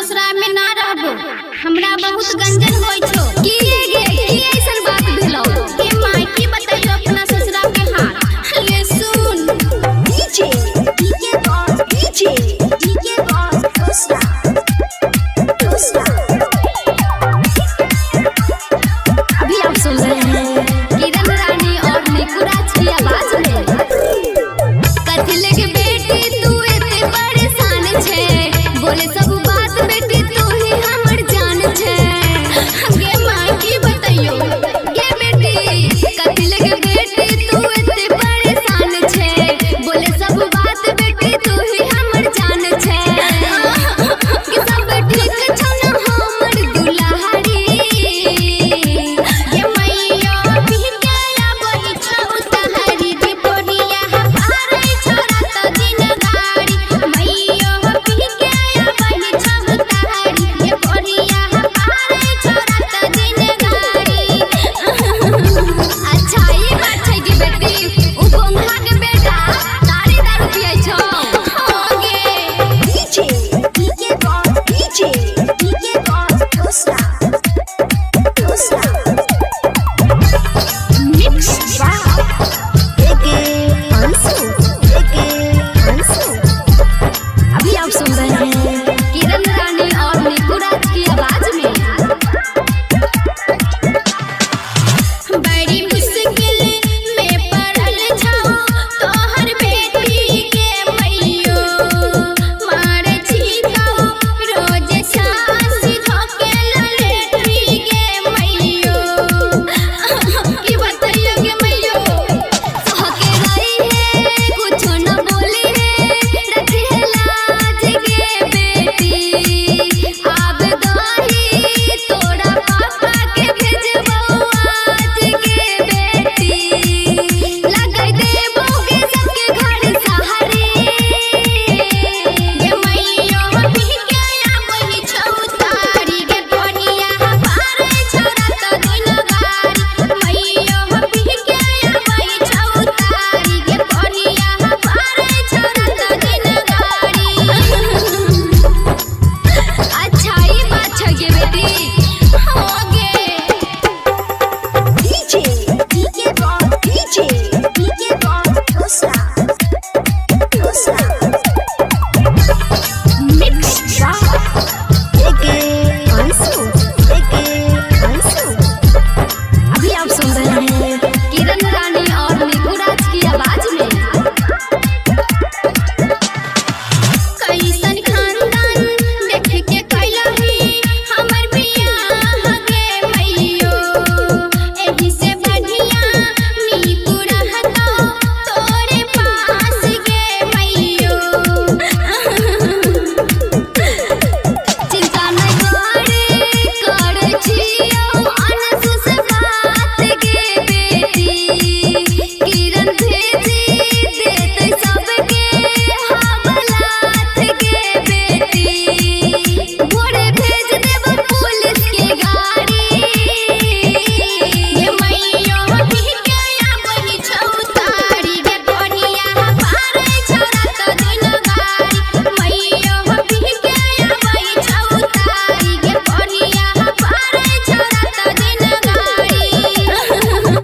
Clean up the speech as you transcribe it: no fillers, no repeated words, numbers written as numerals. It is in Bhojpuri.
ससुराल में ना रहबो। हमरा बहुत गंजन होई छो। की ऐसन बात भेलो के माई की बताइयो अपना ससुराल के हाल। ले सुन डीजे बॉस अभी आप सुन रहे हैं किरण रानी और निकू की आवाज में। कथिले के बेटी तू इतने परेशान छे बोले सब